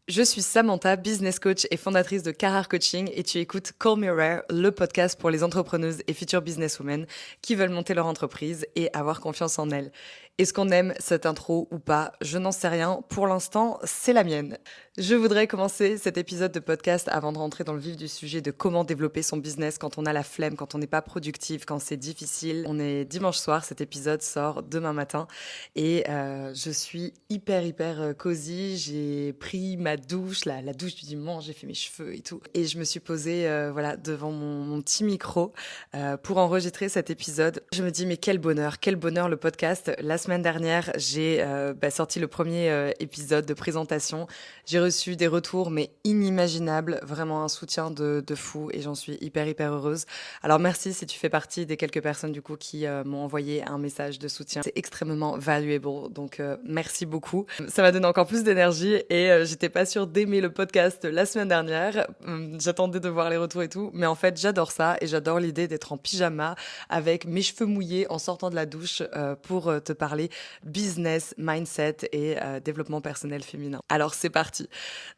Je suis Samantha, business coach et fondatrice de Career Coaching et tu écoutes Call Me Rare, le podcast pour les entrepreneuses et futures businesswomen qui veulent monter leur entreprise et avoir confiance en elles. Est-ce qu'on aime cette intro ou pas? Je n'en sais rien. Pour l'instant, c'est la mienne. Je voudrais commencer cet épisode de podcast avant de rentrer dans le vif du sujet de comment développer son business quand on a la flemme, quand on n'est pas productif, quand c'est difficile. On est dimanche soir, cet épisode sort demain matin et je suis hyper cosy. J'ai pris ma douche, la douche du dimanche, j'ai fait mes cheveux et tout. Et je me suis posée voilà, devant mon petit micro pour enregistrer cet épisode. Je me dis mais quel bonheur le podcast. La semaine dernière, j'ai sorti le premier épisode de présentation. J'ai reçu des retours mais inimaginables, vraiment un soutien de fou et j'en suis hyper heureuse. Alors merci si tu fais partie des quelques personnes du coup qui m'ont envoyé un message de soutien. C'est extrêmement valuable, donc merci beaucoup. Ça m'a donné encore plus d'énergie et j'étais pas sûre d'aimer le podcast la semaine dernière. J'attendais de voir les retours et tout, mais en fait j'adore ça et j'adore l'idée d'être en pyjama avec mes cheveux mouillés en sortant de la douche pour te parler business, mindset et développement personnel féminin. Alors c'est parti.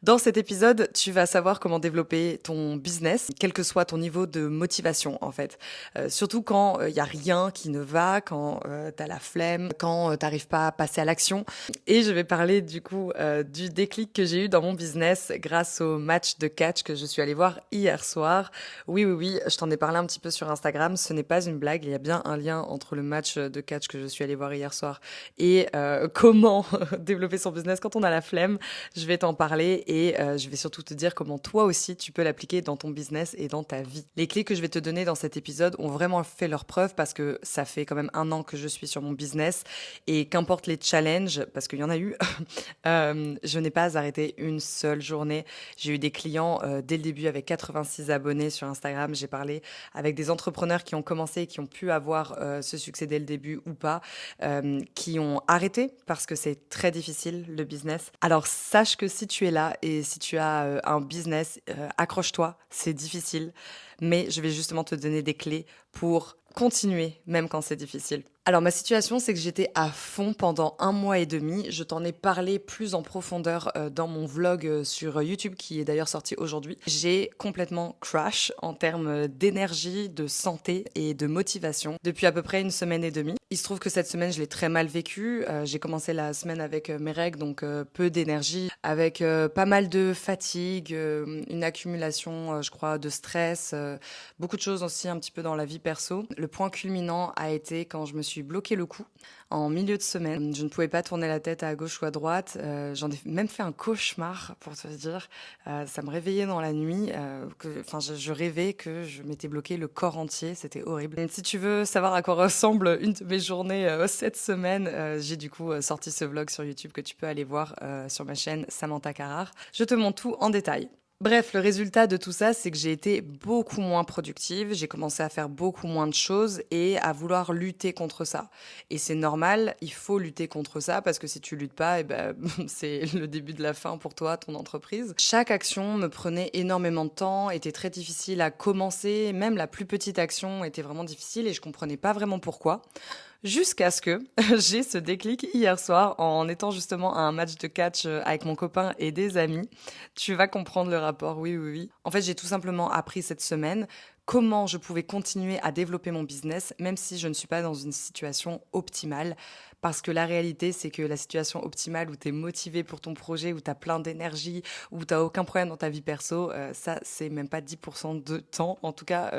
Dans cet épisode, tu vas savoir comment développer ton business, quel que soit ton niveau de motivation en fait. Surtout quand il y a rien qui ne va, quand t'as la flemme, quand t'arrives pas à passer à l'action. Et je vais parler du coup du déclic que j'ai eu dans mon business grâce au match de catch que je suis allée voir hier soir. Oui, je t'en ai parlé un petit peu sur Instagram, ce n'est pas une blague, il y a bien un lien entre le match de catch que je suis allée voir hier soir et comment développer son business quand on a la flemme. Je vais t'en parler et je vais surtout te dire comment toi aussi tu peux l'appliquer dans ton business et dans ta vie. Les clés que je vais te donner dans cet épisode ont vraiment fait leur preuve parce que ça fait quand même 1 an que je suis sur mon business et qu'importe les challenges, parce qu'il y en a eu, je n'ai pas arrêté une seule journée. J'ai eu des clients dès le début avec 86 abonnés sur Instagram. J'ai parlé avec des entrepreneurs qui ont commencé et qui ont pu avoir ce succès dès le début ou pas, qui ont arrêté parce que c'est très difficile le business. Alors sache que si tu es là et si tu as un business, accroche-toi, c'est difficile, mais je vais justement te donner des clés pour continuer même quand c'est difficile. Alors ma situation, c'est que j'étais à fond pendant 1 mois et demi. Je t'en ai parlé plus en profondeur dans mon vlog sur YouTube qui est d'ailleurs sorti aujourd'hui. J'ai complètement crash en termes d'énergie, de santé et de motivation depuis à peu près 1 semaine et demie. Il se trouve que cette semaine, je l'ai très mal vécu. J'ai commencé la semaine avec mes règles, donc peu d'énergie, avec pas mal de fatigue, une accumulation, je crois, de stress, beaucoup de choses aussi un petit peu dans la vie perso. Le point culminant a été quand je me suis bloqué le cou en milieu de semaine. Je ne pouvais pas tourner la tête à gauche ou à droite. J'en ai même fait un cauchemar, pour te dire. Ça me réveillait dans la nuit. Je rêvais que je m'étais bloqué le corps entier. C'était horrible. Et si tu veux savoir à quoi ressemble une de mes journées cette semaine, j'ai du coup sorti ce vlog sur YouTube que tu peux aller voir sur ma chaîne Samantha Carrard. Je te montre tout en détail. Bref, le résultat de tout ça, c'est que j'ai été beaucoup moins productive, j'ai commencé à faire beaucoup moins de choses et à vouloir lutter contre ça. Et c'est normal, il faut lutter contre ça parce que si tu luttes pas, c'est le début de la fin pour toi, ton entreprise. Chaque action me prenait énormément de temps, était très difficile à commencer, même la plus petite action était vraiment difficile et je comprenais pas vraiment pourquoi. Jusqu'à ce que j'ai ce déclic hier soir en étant justement à un match de catch avec mon copain et des amis. Tu vas comprendre le rapport, oui. En fait, j'ai tout simplement appris cette semaine comment je pouvais continuer à développer mon business, même si je ne suis pas dans une situation optimale. Parce que la réalité, c'est que la situation optimale où tu es motivé pour ton projet, où tu as plein d'énergie, où tu n'as aucun problème dans ta vie perso, ça, c'est même pas 10% de temps, en tout cas,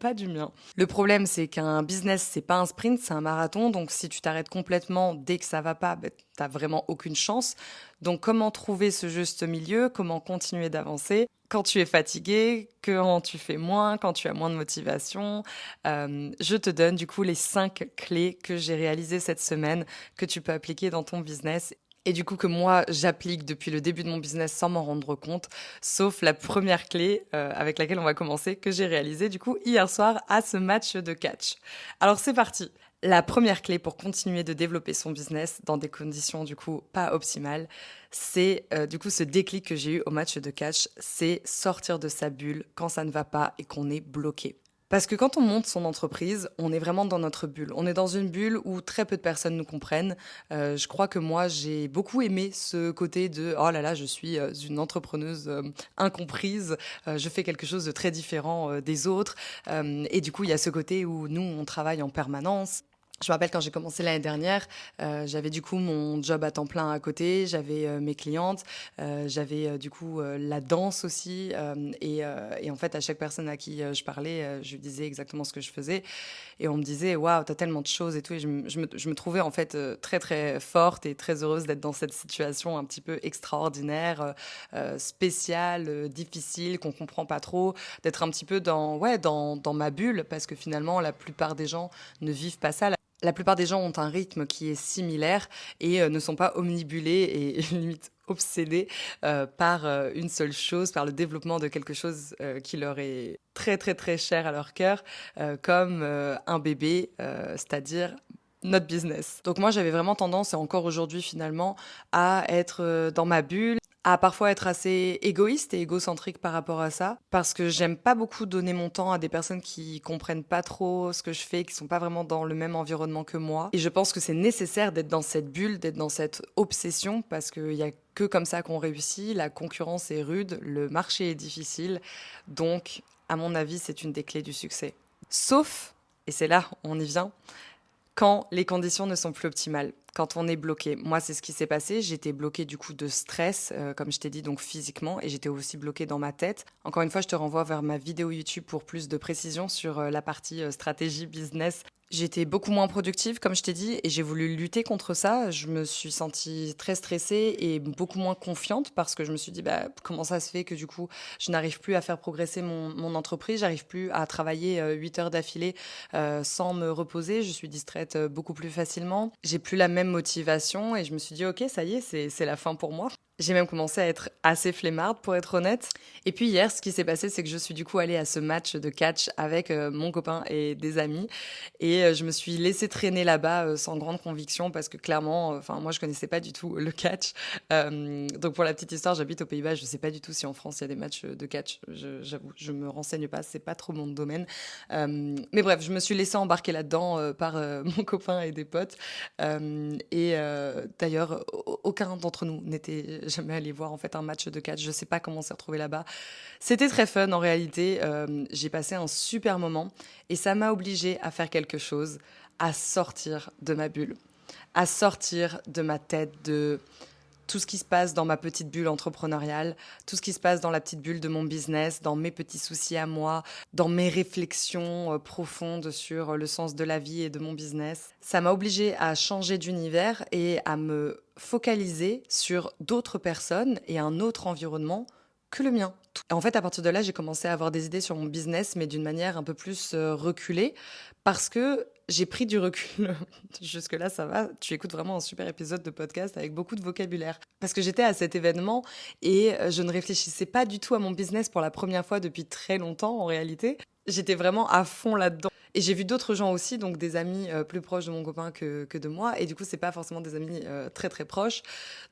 pas du mien. Le problème, c'est qu'un business, c'est pas un sprint, c'est un marathon. Donc, si tu t'arrêtes complètement dès que ça va pas, t'as vraiment aucune chance. Donc, comment trouver ce juste milieu? Comment continuer d'avancer? Quand tu es fatigué, quand tu fais moins, quand tu as moins de motivation, je te donne du coup les 5 clés que j'ai réalisées cette semaine que tu peux appliquer dans ton business et du coup que moi j'applique depuis le début de mon business sans m'en rendre compte, sauf la première clé avec laquelle on va commencer que j'ai réalisée du coup hier soir à ce match de catch. Alors c'est parti. La première clé pour continuer de développer son business dans des conditions du coup pas optimales, c'est du coup ce déclic que j'ai eu au match de catch, c'est sortir de sa bulle quand ça ne va pas et qu'on est bloqué. Parce que quand on monte son entreprise, on est vraiment dans notre bulle. On est dans une bulle où très peu de personnes nous comprennent. Je crois que moi, j'ai beaucoup aimé ce côté de oh là là, je suis une entrepreneuse incomprise. Je fais quelque chose de très différent des autres. Et du coup, il y a ce côté où nous, on travaille en permanence. Je me rappelle quand j'ai commencé l'année dernière, j'avais du coup mon job à temps plein à côté, j'avais mes clientes, j'avais du coup la danse aussi. Et en fait, à chaque personne à qui je parlais, je lui disais exactement ce que je faisais. Et on me disait, waouh, t'as tellement de choses et tout. Et je me trouvais en fait très très forte et très heureuse d'être dans cette situation un petit peu extraordinaire, spéciale, difficile, qu'on comprend pas trop, d'être un petit peu dans ma bulle, parce que finalement, la plupart des gens ne vivent pas ça. La plupart des gens ont un rythme qui est similaire et ne sont pas omnibulés et limite obsédés par une seule chose, par le développement de quelque chose qui leur est très très très cher à leur cœur, comme un bébé, c'est-à-dire notre business. Donc moi j'avais vraiment tendance, et encore aujourd'hui finalement, à être dans ma bulle, à parfois être assez égoïste et égocentrique par rapport à ça, parce que j'aime pas beaucoup donner mon temps à des personnes qui comprennent pas trop ce que je fais, qui sont pas vraiment dans le même environnement que moi. Et je pense que c'est nécessaire d'être dans cette bulle, d'être dans cette obsession, parce qu'il y a que comme ça qu'on réussit. La concurrence est rude, le marché est difficile, donc à mon avis c'est une des clés du succès. Sauf, et c'est là on y vient, quand les conditions ne sont plus optimales, quand on est bloqué. Moi, c'est ce qui s'est passé. J'étais bloquée du coup de stress, comme je t'ai dit, donc physiquement, et j'étais aussi bloquée dans ma tête. Encore une fois, je te renvoie vers ma vidéo YouTube pour plus de précision sur la partie stratégie business. J'étais beaucoup moins productive, comme je t'ai dit, et j'ai voulu lutter contre ça. Je me suis sentie très stressée et beaucoup moins confiante parce que je me suis dit, bah, comment ça se fait que du coup, je n'arrive plus à faire progresser mon entreprise, j'arrive plus à travailler 8 heures d'affilée sans me reposer, je suis distraite beaucoup plus facilement. J'ai plus la même motivation et je me suis dit, ok, ça y est, c'est la fin pour moi. J'ai même commencé à être assez flemmarde, pour être honnête. Et puis hier, ce qui s'est passé, c'est que je suis du coup allée à ce match de catch avec mon copain et des amis. Et je me suis laissée traîner là-bas sans grande conviction parce que clairement, enfin moi je connaissais pas du tout le catch. Donc pour la petite histoire, j'habite aux Pays-Bas, je sais pas du tout si en France il y a des matchs de catch. J'avoue, je me renseigne pas, c'est pas trop mon domaine. Mais bref, je me suis laissée embarquer là-dedans par mon copain et des potes. D'ailleurs, aucun d'entre nous n'était jamais allé voir en fait un match de catch. Je sais pas comment on s'est retrouvé là-bas. C'était très fun en réalité. J'ai passé un super moment et ça m'a obligée à faire quelque chose, à sortir de ma bulle, à sortir de ma tête, de tout ce qui se passe dans ma petite bulle entrepreneuriale, tout ce qui se passe dans la petite bulle de mon business, dans mes petits soucis à moi, dans mes réflexions profondes sur le sens de la vie et de mon business. Ça m'a obligée à changer d'univers et à me focaliser sur d'autres personnes et un autre environnement que le mien. En fait, à partir de là, j'ai commencé à avoir des idées sur mon business, mais d'une manière un peu plus reculée, parce que j'ai pris du recul. Jusque-là, ça va. Tu écoutes vraiment un super épisode de podcast avec beaucoup de vocabulaire. Parce que j'étais à cet événement et je ne réfléchissais pas du tout à mon business pour la première fois depuis très longtemps, en réalité. J'étais vraiment à fond là-dedans. Et j'ai vu d'autres gens aussi, donc des amis plus proches de mon copain que de moi. Et du coup, c'est pas forcément des amis très très proches.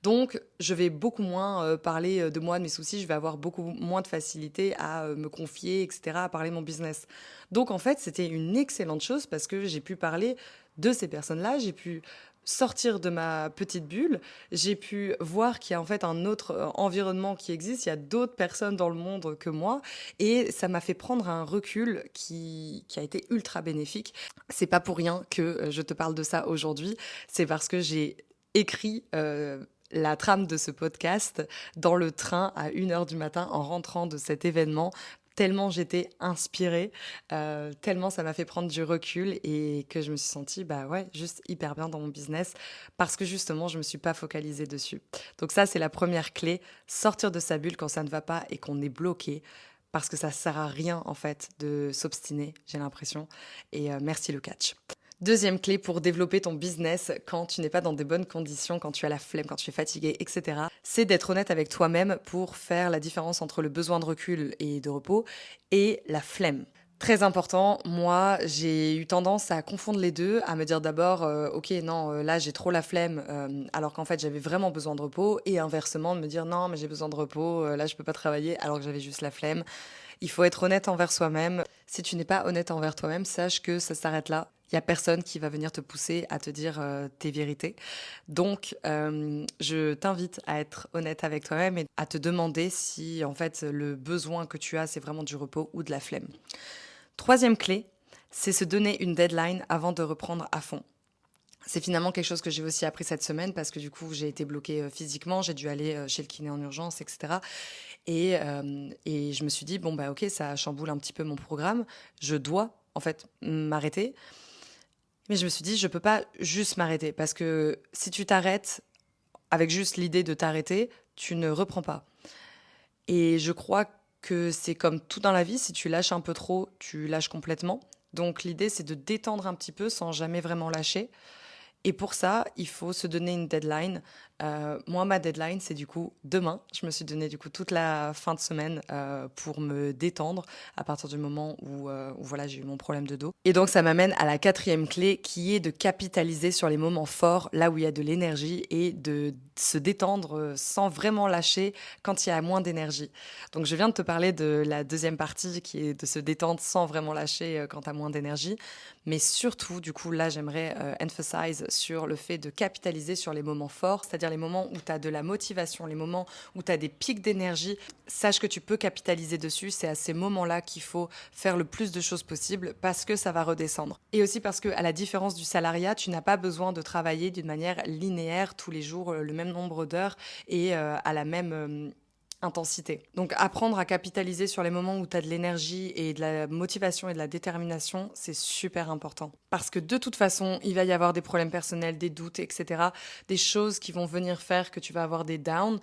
Donc, je vais beaucoup moins parler de moi, de mes soucis. Je vais avoir beaucoup moins de facilité à me confier, etc., à parler de mon business. Donc, en fait, c'était une excellente chose parce que j'ai pu parler de ces personnes-là. J'ai pu sortir de ma petite bulle. J'ai pu voir qu'il y a en fait un autre environnement qui existe. Il y a d'autres personnes dans le monde que moi. Et ça m'a fait prendre un recul qui a été ultra bénéfique. C'est pas pour rien que je te parle de ça aujourd'hui. C'est parce que j'ai écrit la trame de ce podcast dans le train à 1 heure du matin en rentrant de cet événement. Tellement j'étais inspirée, tellement ça m'a fait prendre du recul et que je me suis sentie, bah ouais, juste hyper bien dans mon business parce que justement, je me suis pas focalisée dessus. Donc ça, c'est la première clé, sortir de sa bulle quand ça ne va pas et qu'on est bloqué parce que ça sert à rien en fait de s'obstiner, j'ai l'impression. Et merci le catch. Deuxième clé pour développer ton business quand tu n'es pas dans des bonnes conditions, quand tu as la flemme, quand tu es fatigué, etc., c'est d'être honnête avec toi-même pour faire la différence entre le besoin de recul et de repos et la flemme. Très important, moi, j'ai eu tendance à confondre les 2, à me dire d'abord, «OK, non, là, j'ai trop la flemme», alors qu'en fait, j'avais vraiment besoin de repos et inversement, de me dire: «Non, mais j'ai besoin de repos, là, je peux pas travailler», alors que j'avais juste la flemme. Il faut être honnête envers soi-même. Si tu n'es pas honnête envers toi-même, sache que ça s'arrête là. Il y a personne qui va venir te pousser à te dire, tes vérités. Donc, je t'invite à être honnête avec toi-même et à te demander si, en fait, le besoin que tu as, c'est vraiment du repos ou de la flemme. Troisième clé, c'est se donner une deadline avant de reprendre à fond. C'est finalement quelque chose que j'ai aussi appris cette semaine parce que du coup, j'ai été bloquée physiquement, j'ai dû aller chez le kiné en urgence, etc. Et je me suis dit, bon, bah ok, ça chamboule un petit peu mon programme, je dois en fait m'arrêter. Mais je me suis dit, je peux pas juste m'arrêter parce que si tu t'arrêtes avec juste l'idée de t'arrêter, tu ne reprends pas. Et je crois que c'est comme tout dans la vie, si tu lâches un peu trop, tu lâches complètement. Donc l'idée, c'est de détendre un petit peu sans jamais vraiment lâcher. Et pour ça, il faut se donner une deadline. Moi, ma deadline, c'est du coup demain. Je me suis donné du coup toute la fin de semaine pour me détendre à partir du moment où voilà, j'ai eu mon problème de dos. Et donc, ça m'amène à la quatrième clé qui est de capitaliser sur les moments forts, là où il y a de l'énergie, et de se détendre sans vraiment lâcher quand il y a moins d'énergie. Donc, je viens de te parler de la deuxième partie qui est de se détendre sans vraiment lâcher quand tu as moins d'énergie. Mais surtout, du coup, là, j'aimerais emphasize sur le fait de capitaliser sur les moments forts, c'est-à-dire les moments où tu as de la motivation, les moments où tu as des pics d'énergie. Sache que tu peux capitaliser dessus. C'est à ces moments-là qu'il faut faire le plus de choses possible parce que ça va redescendre. Et aussi parce que, à la différence du salariat, tu n'as pas besoin de travailler d'une manière linéaire tous les jours, le même nombre d'heures et à la même intensité. Donc apprendre à capitaliser sur les moments où tu as de l'énergie et de la motivation et de la détermination, c'est super important. Parce que de toute façon, il va y avoir des problèmes personnels, des doutes, etc. Des choses qui vont venir faire que tu vas avoir des downs.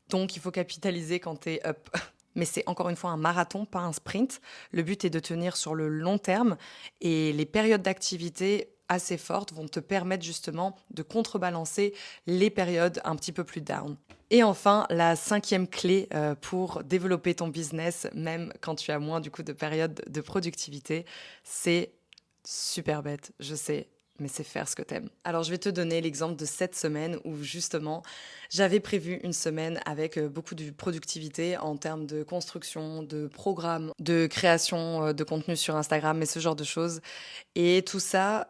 Donc il faut capitaliser quand tu es up. Mais c'est encore une fois un marathon, pas un sprint. Le but est de tenir sur le long terme et les périodes d'activité assez fortes vont te permettre justement de contrebalancer les périodes un petit peu plus down. Et enfin, la cinquième clé pour développer ton business, même quand tu as moins du coup de périodes de productivité, c'est super bête, je sais, mais c'est faire ce que t'aimes. Alors, je vais te donner l'exemple de cette semaine où justement, j'avais prévu une semaine avec beaucoup de productivité en termes de construction, de programme, de création de contenu sur Instagram et ce genre de choses. Et tout ça,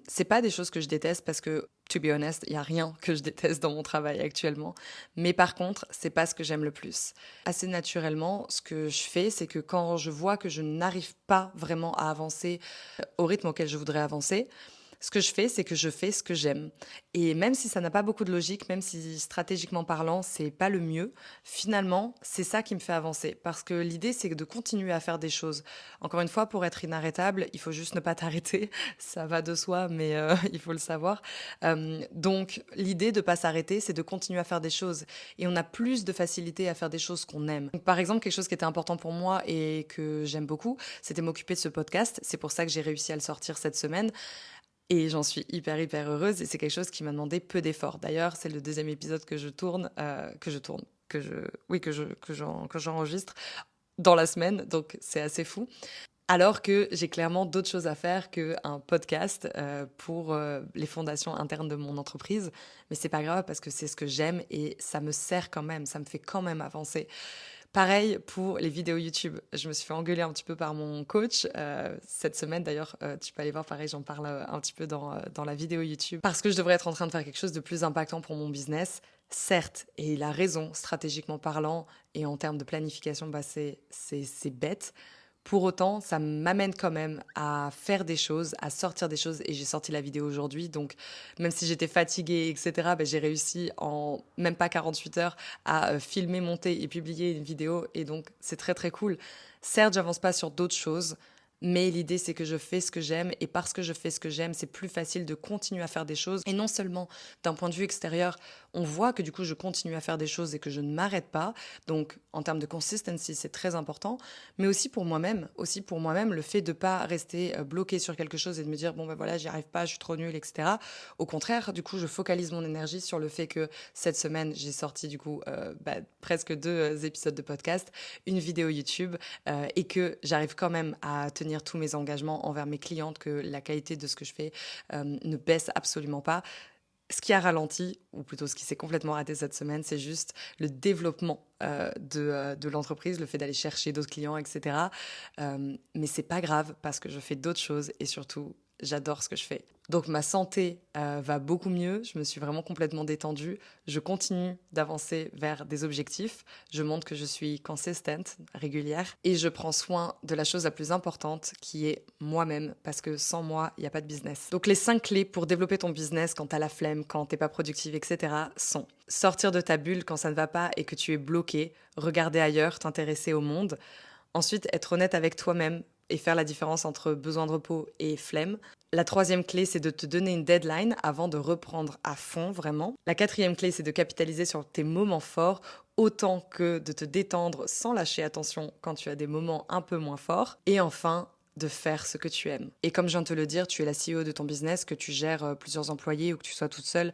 c'est pas des choses que je déteste parce que, to be honest, il y a rien que je déteste dans mon travail actuellement. Mais par contre, c'est pas ce que j'aime le plus. Assez naturellement, ce que je fais, c'est que quand je vois que je n'arrive pas vraiment à avancer au rythme auquel je voudrais avancer, ce que je fais, c'est que je fais ce que j'aime. Et même si ça n'a pas beaucoup de logique, même si stratégiquement parlant, c'est pas le mieux, finalement, c'est ça qui me fait avancer. Parce que l'idée, c'est de continuer à faire des choses. Encore une fois, pour être inarrêtable, il faut juste ne pas t'arrêter. Ça va de soi, mais il faut le savoir. Donc, l'idée de pas s'arrêter, c'est de continuer à faire des choses. Et on a plus de facilité à faire des choses qu'on aime. Donc, par exemple, quelque chose qui était important pour moi et que j'aime beaucoup, c'était m'occuper de ce podcast. C'est pour ça que j'ai réussi à le sortir cette semaine. Et j'en suis hyper heureuse et c'est quelque chose qui m'a demandé peu d'efforts. D'ailleurs, c'est le deuxième épisode que je tourne, que j'enregistre dans la semaine, donc c'est assez fou. Alors que j'ai clairement d'autres choses à faire qu'un podcast pour les fondations internes de mon entreprise. Mais c'est pas grave parce que c'est ce que j'aime et ça me sert quand même, ça me fait quand même avancer. Pareil pour les vidéos YouTube. Je me suis fait engueuler un petit peu par mon coach cette semaine. D'ailleurs, tu peux aller voir, pareil, j'en parle un petit peu dans la vidéo YouTube. Parce que je devrais être en train de faire quelque chose de plus impactant pour mon business. Certes, et il a raison, stratégiquement parlant, et en termes de planification, bah c'est bête. Pour autant, ça m'amène quand même à faire des choses, à sortir des choses. Et j'ai sorti la vidéo aujourd'hui. Donc, même si j'étais fatiguée, etc., ben, j'ai réussi en même pas 48 heures à filmer, monter et publier une vidéo. Et donc, c'est très cool. Certes, j'avance pas sur d'autres choses. Mais l'idée, c'est que je fais ce que j'aime. Et parce que je fais ce que j'aime, c'est plus facile de continuer à faire des choses. Et non seulement d'un point de vue extérieur, on voit que du coup, je continue à faire des choses et que je ne m'arrête pas. Donc, en termes de consistency, c'est très important. Mais aussi pour moi-même. Aussi pour moi-même, le fait de ne pas rester bloqué sur quelque chose et de me dire, bon ben voilà, j'y arrive pas, je suis trop nulle, etc. Au contraire, du coup, je focalise mon énergie sur le fait que cette semaine, j'ai sorti du coup presque 2 épisodes de podcast, une vidéo YouTube et que j'arrive quand même à tenir tenir tous mes engagements envers mes clientes, que la qualité de ce que je fais ne baisse absolument pas. Ce qui a ralenti, ou plutôt ce qui s'est complètement raté cette semaine, c'est juste le développement de l'entreprise, le fait d'aller chercher d'autres clients, etc. Mais c'est pas grave parce que je fais d'autres choses et surtout, j'adore ce que je fais. Donc ma santé va beaucoup mieux, je me suis vraiment complètement détendue, je continue d'avancer vers des objectifs, je montre que je suis consistent, régulière, et je prends soin de la chose la plus importante qui est moi-même, parce que sans moi, il n'y a pas de business. Donc les 5 clés pour développer ton business quand t'as la flemme, quand t'es pas productive, etc. sont sortir de ta bulle quand ça ne va pas et que tu es bloqué, regarder ailleurs, t'intéresser au monde. Ensuite, être honnête avec toi-même et faire la différence entre besoin de repos et flemme. La 3e clé, c'est de te donner une deadline avant de reprendre à fond, vraiment. La 4e clé, c'est de capitaliser sur tes moments forts autant que de te détendre sans lâcher attention quand tu as des moments un peu moins forts. Et enfin, de faire ce que tu aimes. Et comme je viens de te le dire, tu es la CEO de ton business, que tu gères plusieurs employés ou que tu sois toute seule,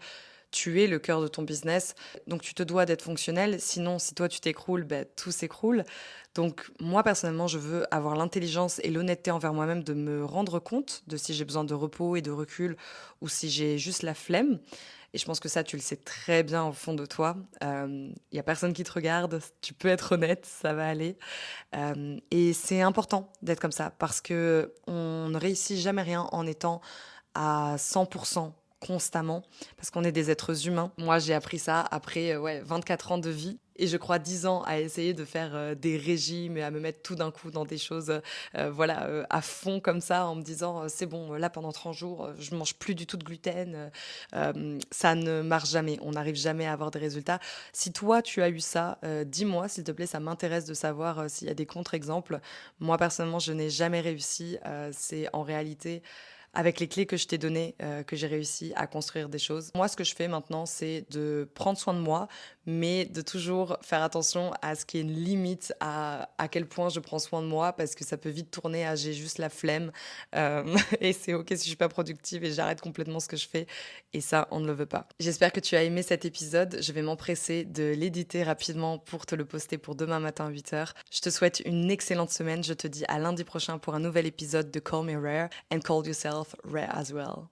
tu es le cœur de ton business, donc tu te dois d'être fonctionnel, sinon si toi tu t'écroules, tout s'écroule. Donc moi personnellement, je veux avoir l'intelligence et l'honnêteté envers moi-même de me rendre compte de si j'ai besoin de repos et de recul ou si j'ai juste la flemme. Et je pense que ça, tu le sais très bien au fond de toi. Il y a personne qui te regarde, tu peux être honnête, ça va aller. Et c'est important d'être comme ça parce que on ne réussit jamais rien en étant à 100% constamment, parce qu'on est des êtres humains. Moi, j'ai appris ça après 24 ans de vie, et je crois 10 ans à essayer de faire des régimes et à me mettre tout d'un coup dans des choses à fond comme ça, en me disant c'est bon, là pendant 30 jours, je mange plus du tout de gluten. Ça ne marche jamais, on n'arrive jamais à avoir des résultats. Si toi, tu as eu ça, dis-moi, s'il te plaît, ça m'intéresse de savoir s'il y a des contre-exemples. Moi, personnellement, je n'ai jamais réussi. C'est en réalité avec les clés que je t'ai données, que j'ai réussi à construire des choses. Moi, ce que je fais maintenant, c'est de prendre soin de moi, mais de toujours faire attention à ce qu'il y ait une limite à quel point je prends soin de moi, parce que ça peut vite tourner à j'ai juste la flemme, et c'est ok si je suis pas productive et j'arrête complètement ce que je fais, et ça, on ne le veut pas. J'espère que tu as aimé cet épisode. Je vais m'empresser de l'éditer rapidement pour te le poster pour demain matin 8h. Je te souhaite une excellente semaine. Je te dis à lundi prochain pour un nouvel épisode de Call Me Rare and Call Yourself Rare as well.